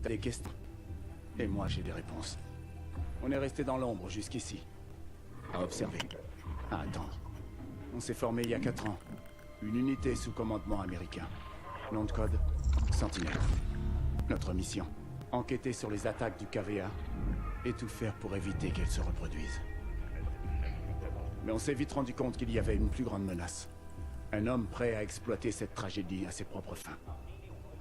T'as des questions? Et moi, j'ai des réponses. On est resté dans l'ombre jusqu'ici. À observer. À attendre. On s'est formé il y a 4 ans. Une unité sous commandement américain. Nom de code, Sentinelle. Notre mission, enquêter sur les attaques du KVA et tout faire pour éviter qu'elles se reproduisent. Mais on s'est vite rendu compte qu'il y avait une plus grande menace. Un homme prêt à exploiter cette tragédie à ses propres fins.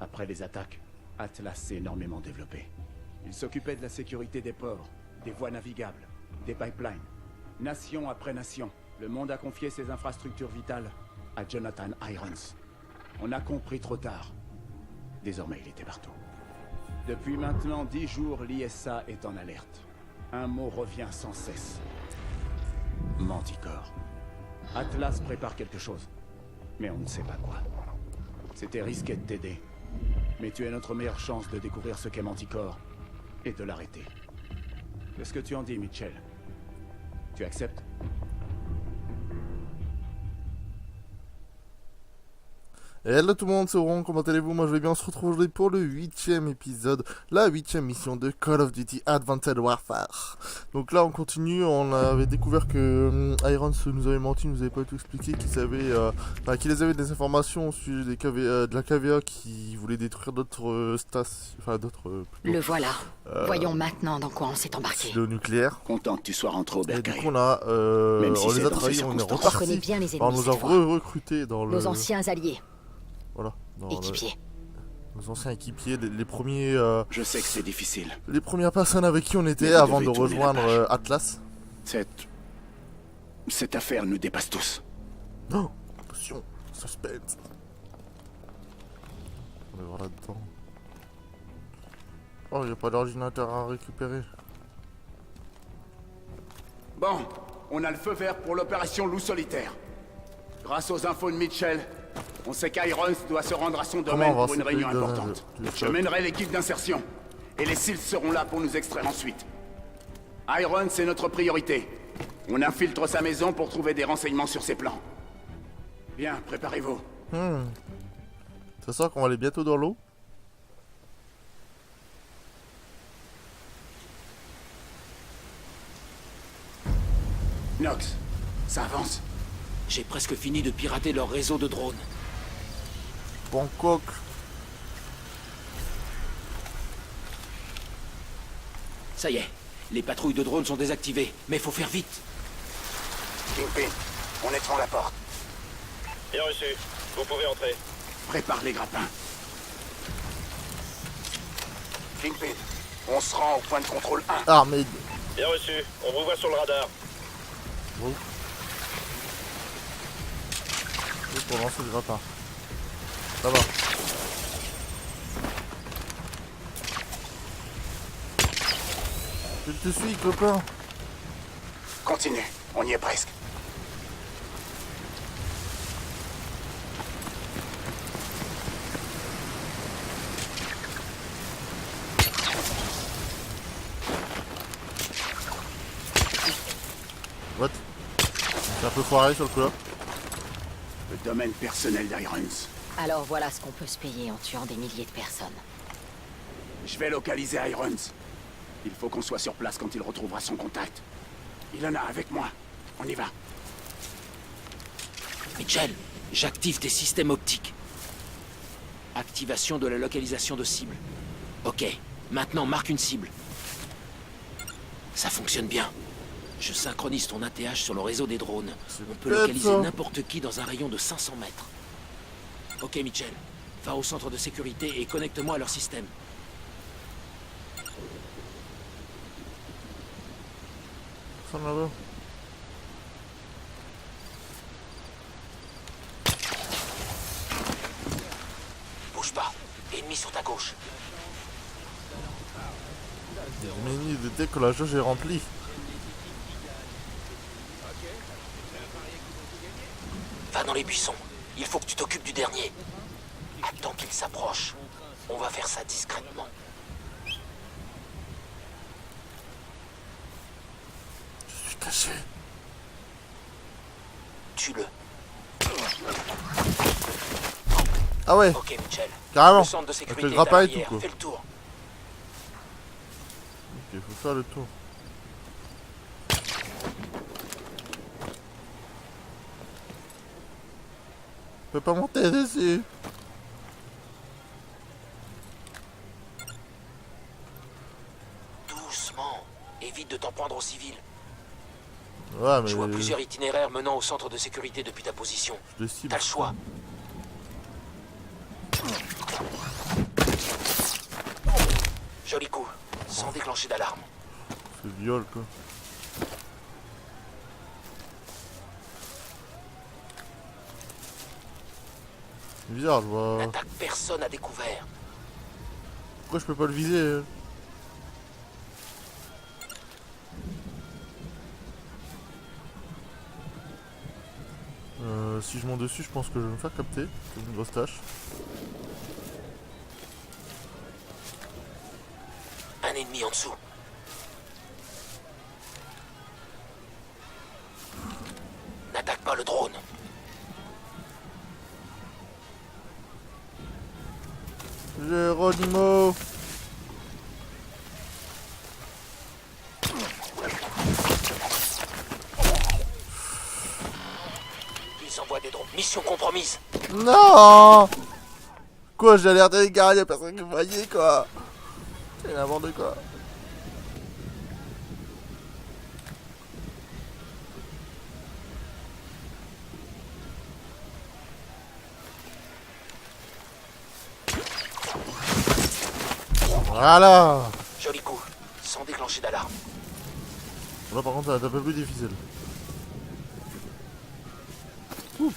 Après les attaques, Atlas s'est énormément développé. Il s'occupait de la sécurité des ports, des voies navigables, des pipelines. Nation après nation, le monde a confié ses infrastructures vitales à Jonathan Irons. On a compris trop tard. Désormais, il était partout. Depuis maintenant 10 jours, l'ISA est en alerte. Un mot revient sans cesse. Manticore. Atlas prépare quelque chose. Mais on ne sait pas quoi. C'était risqué de t'aider. Mais tu es notre meilleure chance de découvrir ce qu'est Manticore et de l'arrêter. Qu'est-ce que tu en dis, Mitchell? Tu acceptes? Hello tout le monde, c'est Oron, comment allez-vous? Moi je vais bien, on se retrouve aujourd'hui pour le 8ème épisode, la 8ème mission de Call of Duty Advanced Warfare. Donc là on continue, on avait découvert que Irons nous avait menti, nous avait pas tout expliqué, qu'il les avait des informations au sujet des de la KVA qui voulait détruire d'autres Le voilà. Voyons maintenant dans quoi on s'est embarqué. Le nucléaire. Content que tu sois rentré au Et du bercail. coup on les a trahis, on est On connaît repartis. bien les On ennemis nous a cette fois. recrutés dans le... Nos anciens alliés, Voilà. équipiers. Nos anciens équipiers, les premiers... Je sais que c'est difficile. Les premières personnes avec qui on était Mais vous avant de devez tourner la rejoindre page. Atlas. Cette affaire nous dépasse tous. Non, attention, suspense. On va voir là-dedans. Oh, il n'y a pas d'ordinateur à récupérer. Bon, on a le feu vert pour l'opération Loup Solitaire. Grâce aux infos de Mitchell, on sait qu'Irons doit se rendre à son domaine on va pour une réunion s'appeler dans importante. un- Je mènerai l'équipe d'insertion. Et les SEALs seront là pour nous extraire ensuite. Irons, c'est notre priorité. On infiltre sa maison pour trouver des renseignements sur ses plans. Bien, préparez-vous. C'est ça qu'on va aller bientôt dans l'eau. Nox, ça avance. J'ai presque fini de pirater leur réseau de drones. Bangkok. Ça y est, les patrouilles de drones sont désactivées, mais faut faire vite. Kingpin, on étend la porte. Bien reçu. Vous pouvez entrer. Prépare les grappins. Kingpin, on se rend au point de contrôle 1. Ah, mais... Bien reçu. On vous voit sur le radar. Bon. Et pour lancer le grappin. Ça va. Je te suis, copain. Continue, on y est presque. What? C'est un peu foiré sur le coup là. Le domaine personnel d'Irons. Alors voilà ce qu'on peut se payer en tuant des milliers de personnes. Je vais localiser Irons. Il faut qu'on soit sur place quand il retrouvera son contact. Il en a avec moi. On y va. Mitchell, j'active tes systèmes optiques. Activation de la localisation de cible. Ok, maintenant marque une cible. Ça fonctionne bien. Je synchronise ton ATH sur le réseau des drones. On peut bête, localiser ça. n'importe qui dans un rayon de 500 mètres. Ok, Mitchell. Va au centre de sécurité et connecte-moi à leur système. Ça là-bas. Bouge pas. Ennemi sur ta gauche. Le menu de décollage, j'ai rempli. Va dans les buissons. Il faut que tu t'occupes du dernier. Attends qu'il s'approche. On va faire ça discrètement. Je suis caché. Tue-le. Ah ouais, Ok, Mitchell. carrément. Le centre de Avec sécurité le est à grappin et tout l'arrière. quoi. Fais le tour. il faut faire le tour. Je peux pas monter dessus. Doucement. Évite de t'en prendre aux civils. Ouais, mais... Je vois plusieurs itinéraires menant au centre de sécurité depuis ta position. Je le cible. T'as le choix. Joli coup. Sans déclencher d'alarme. C'est viol, quoi. C'est bizarre, je vois... N'attaque personne à découvert. Pourquoi je peux pas le viser? Si je monte dessus, je pense que je vais me faire capter. C'est une grosse tâche. Un ennemi en dessous. N'attaque pas le drone. Geronimo! Ils envoient des drones. Mission compromise. Non! Quoi, j'ai alerté les gars, y'a personne qui me voyait, quoi! C'est n'importe quoi. Voilà! Joli coup. Sans déclencher d'alarme. Là par contre ça va être un peu plus difficile. Ouh.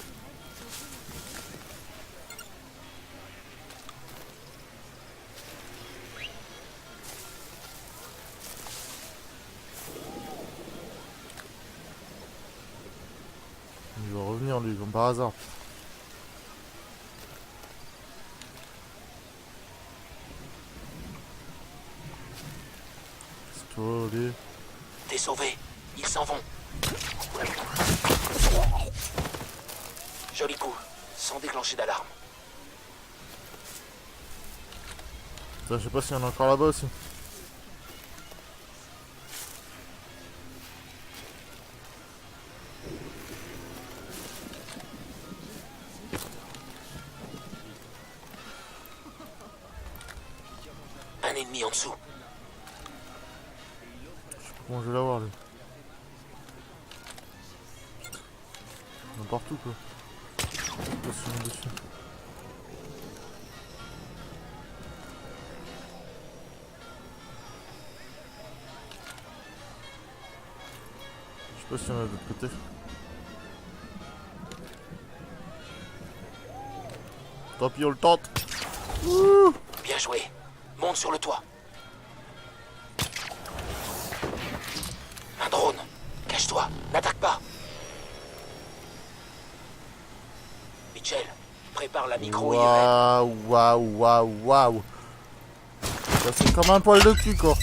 Il va revenir lui comme par hasard. Allez. T'es sauvé. Ils s'en vont. Joli coup. Sans déclencher d'alarme. Ça, je sais pas s'il y en a encore là-bas aussi. Un ennemi en dessous. Bon, je vais l'avoir lui. N'importe où quoi. Attention dessus. Je sais pas s'il y en a de l'autre côté. Tant pis, on le tente. Ouh. Bien joué. Monte sur le toit. Un drone. Cache-toi. N'attaque pas. Mitchell, prépare la micro-IRM. Waouh, waouh, waouh, waouh. Ça c'est comme un poil de cul quoi.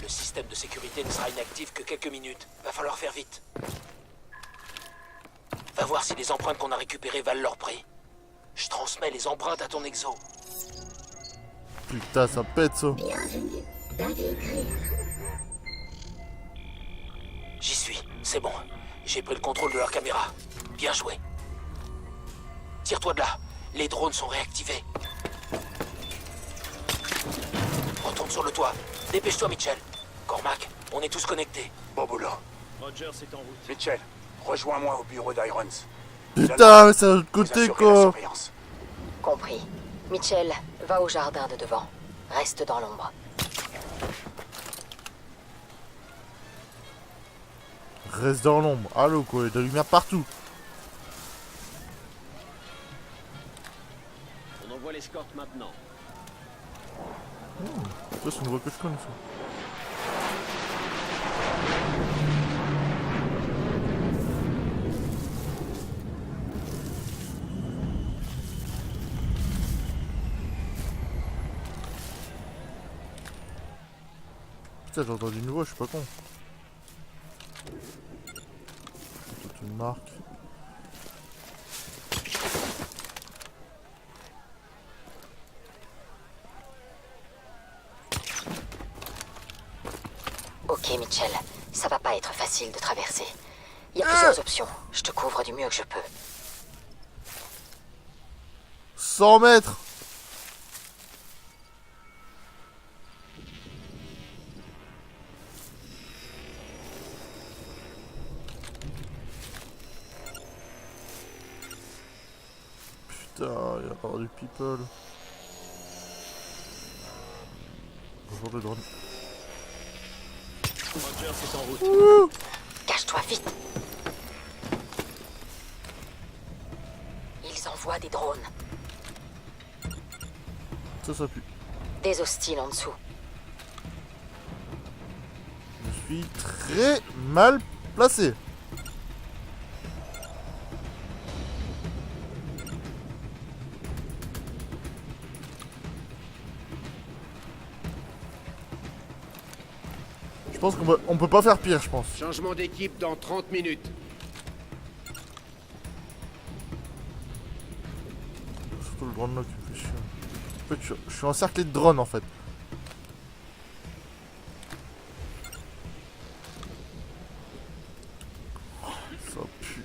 Le système de sécurité ne sera inactif que quelques minutes. Va falloir faire vite. Va voir si les empreintes qu'on a récupérées valent leur prix. Je transmets les empreintes à ton exo. Putain, ça pète ça. J'y suis, c'est bon. J'ai pris le contrôle de leur caméra. Bien joué. Tire-toi de là. Les drones sont réactivés. Retourne sur le toit. Dépêche-toi, Mitchell. Cormac, on est tous connectés. Bon boulot. Roger, c'est en route. Mitchell, rejoins-moi au bureau d'Irons. Putain, mais c'est de l'autre côté quoi. Compris. Mitchell, va au jardin de devant. Reste dans l'ombre. Reste dans l'ombre. Allô quoi, il y a de la lumière partout. On envoie l'escorte maintenant. Ça c'est une voix que je connais ça. Putain, j'ai entendu une voix, je suis pas con. C'est une marque. Ok, Mitchell. Ça va pas être facile de traverser. Il y a plusieurs options. Je te couvre du mieux que je peux. 100 mètres. Putain, il va y avoir du people. Bonjour le drone. Roger, c'est en route. Cache-toi vite. Ils envoient des drones. Ça pue. Des hostiles en dessous. Je suis très mal placé. Je pense qu'on peut pas faire pire, je pense. Changement d'équipe dans 30 minutes. Surtout le drone là qui me fait chier. En fait, je suis encerclé de drones en fait. Oh, ça pue.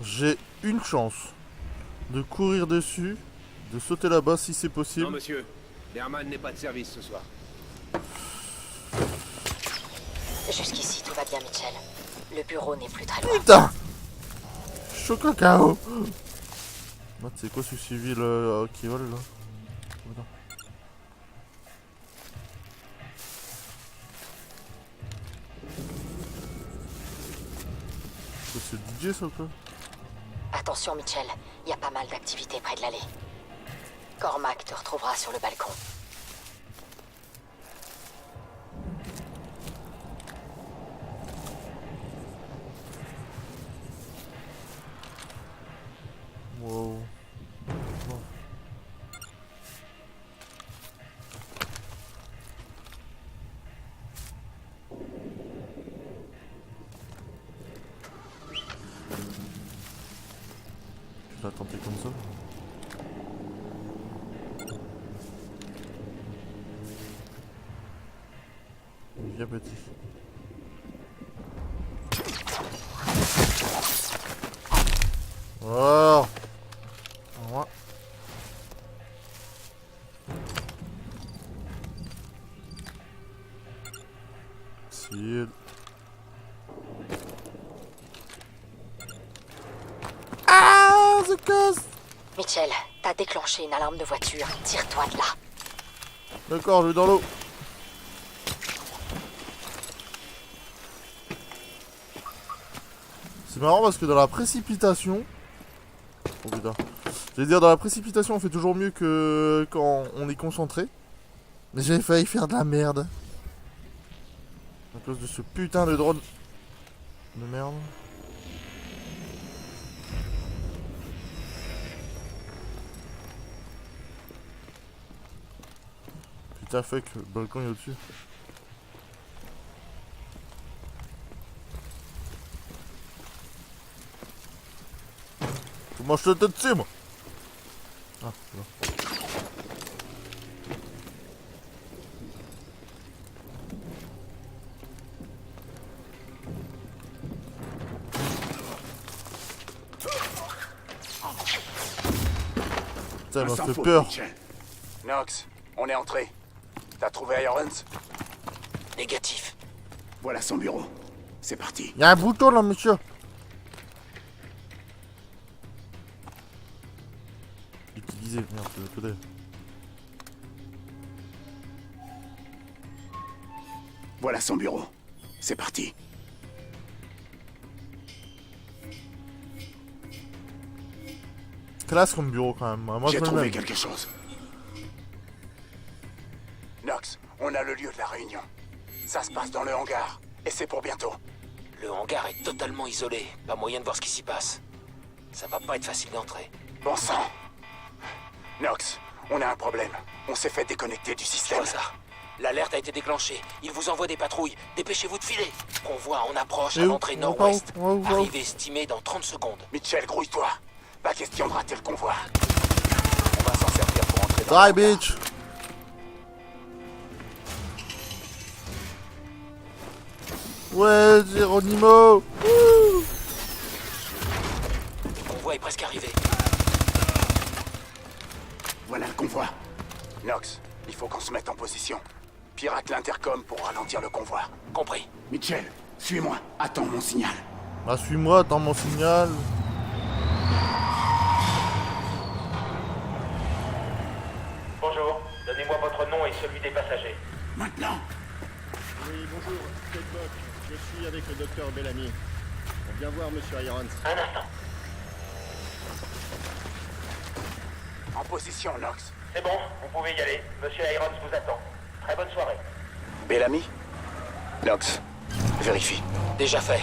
J'ai une chance de courir dessus, de sauter là-bas si c'est Non, possible. monsieur. Berman n'est pas de service ce soir. Jusqu'ici, tout va bien, Mitchell. Le bureau n'est plus très loin. Putain! Chaud cacao! Bah, c'est quoi ce civil qui vole là? Attends. C'est DJ ça ou quoi? Attention, Mitchell. Il y a pas mal d'activités près de l'allée. Cormac te retrouvera sur le balcon. Wow. Je vais tenter comme ça. Viens petit. Oh. Ouais. Ciel. Ah, the casse. Mitchell, t'as déclenché une alarme de voiture. Tire-toi de là. D'accord, je vais dans l'eau. C'est marrant parce que dans la précipitation... Oh putain. J'allais dire, dans la précipitation, on fait toujours mieux que quand on est concentré. Mais j'avais failli faire de la merde. À cause de ce putain de drone. De merde. Putain, fuck, le balcon est au-dessus. Comment je te dessus, moi? Ah, c'est bon. Putain, elle m'a fait peur. Knox, on est entré. T'as trouvé Irons? Négatif. Voilà son bureau. C'est parti. Y'a un bouton là, monsieur. Utilisé, merde, c'est le code. Voilà son bureau. C'est parti. Classe comme bureau quand même. Moi, je J'ai me le trouvé mets. quelque chose. Knox, on a le lieu de la réunion. Ça se passe dans le hangar. Et c'est pour bientôt. Le hangar est totalement isolé. Pas moyen de voir ce qui s'y passe. Ça va pas être facile d'entrer. Bon sang. Knox, on a un problème. On s'est fait déconnecter du Je système. vois ça. L'alerte a été déclenchée. Il vous envoie des patrouilles. Dépêchez-vous de filer. Convoi en approche Et à où? l'entrée On va nord-ouest. où? On va où? Arrivée estimée dans 30 secondes. Mitchell, grouille-toi. Pas question de rater le convoi. On va s'en servir pour entrer dans Die, le hangar. bitch. Ouais, Geronimo. Wouh. Le convoi est presque arrivé. Voilà le convoi. Nox, il faut qu'on se mette en position. Pirate l'intercom pour ralentir le convoi. Compris. Mitchell, suis-moi. Attends mon signal. Bah, suis-moi, attends mon signal. Bonjour, donnez-moi votre nom et celui des passagers. Maintenant. Oui, bonjour, c'est Buck. Je suis avec le docteur Bellamy. On vient voir Monsieur Irons. Un instant, En position, Nox. c'est bon, vous pouvez y aller. Monsieur Irons vous attend. Très bonne soirée. Bellamy? Nox, vérifie. Déjà fait.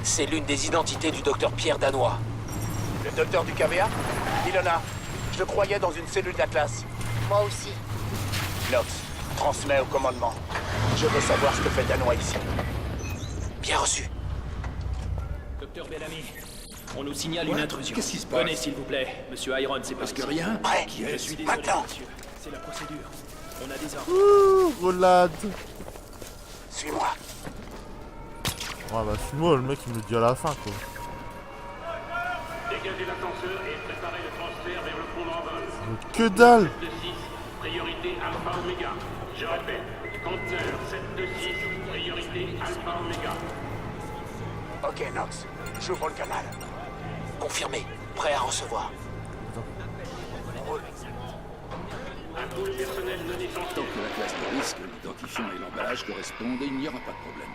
C'est l'une des identités du docteur Pierre Danois. Le docteur du KVA? Ilona, je le croyais dans une cellule d'Atlas. Moi aussi. Nox, transmets au commandement. Je veux savoir ce que fait Danois ici. Bien reçu. Docteur Bellamy, on nous signale une intrusion. Qu'est-ce qui se passe? Venez s'il vous plaît, Monsieur Iron, c'est Parce parti. que rien. Prêt? Qui Je est suis désolé, Maintenant. monsieur. C'est la procédure. On a des ordres. Ouh, roulade. Suis-moi. Ouais, bah, suis-moi, le mec, il me le dit à la fin, quoi. Dégagez l'ascenseur et préparez le transfert vers le pont d'envol. Mais que dalle. 726, priorité Alpha Omega. Je répète, conteneur 726, priorité Alpha Omega. Ok, Nox. J'ouvre le canal. Confirmé. Prêt à recevoir. Un pôle personnel non essentiel. Tant que la classe de risque, l'identifiant et l'emballage correspondent, il n'y aura pas de problème.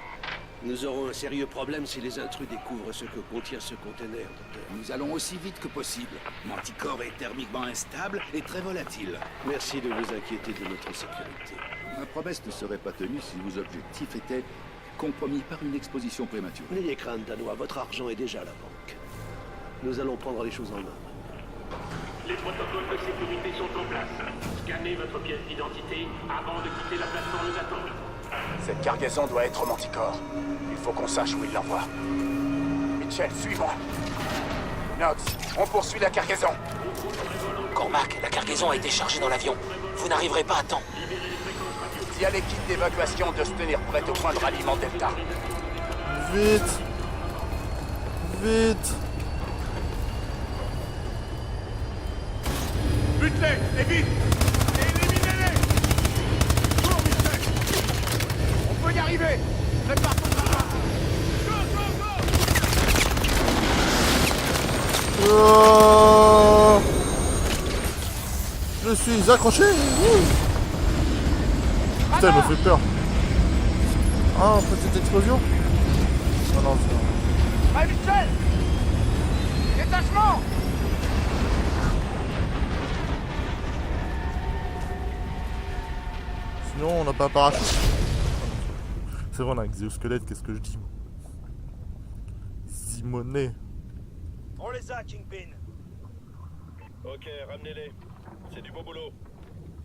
Nous aurons un sérieux problème si les intrus découvrent ce que contient ce conteneur, docteur. Nous allons aussi vite que possible. Manticore est thermiquement instable et très volatile. Merci de vous inquiéter de notre sécurité. Ma promesse ne serait pas tenue si vos objectifs étaient compromis par une exposition prématurée. N'ayez crainte, Danois, votre argent est déjà à la banque. Nous allons prendre les choses en main. Les protocoles de sécurité sont en place. Scannez votre pièce d'identité avant de quitter la plateforme d'attente. Cette cargaison doit être Manticore. Il faut qu'on sache où il l'envoie. Mitchell, suis-moi. Nox, on poursuit la cargaison. Cormac, la cargaison a été chargée dans l'avion. Vous n'arriverez pas à temps. Dis à l'équipe d'évacuation de se tenir prête au point de ralliement Delta. Vite. Vite. Bute-les, et vite. Et éliminez-les. Cours, Mitchell. On peut y arriver. Prépare ton combat. Go, go, go. Oh. Je suis accroché. Ouh. Putain, elle me fait peur. Ah, petite explosion. Oh non, c'est... Allez, Mitchell. Détachement. Sinon, on n'a pas un parachute. C'est vrai, on a un exosquelette, qu'est-ce que je dis? Zimonet. On les a, Kingpin. Ok, ramenez-les. C'est du beau boulot.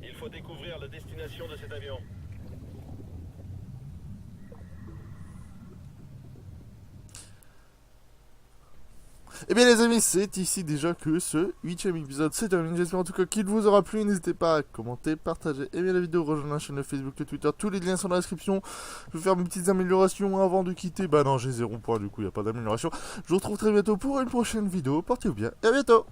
Il faut découvrir la destination de cet avion. Et bien les amis, c'est ici déjà que ce 8ème épisode c'est terminé. J'espère en tout cas qu'il vous aura plu. N'hésitez pas à commenter, partager, aimer la vidéo, rejoindre la chaîne Facebook et Twitter. Tous les liens sont dans la description. Je vais faire mes petites améliorations avant de quitter. Bah non, j'ai 0 point, du coup il n'y a pas d'amélioration. Je vous retrouve très bientôt pour une prochaine vidéo. Portez-vous bien et à bientôt.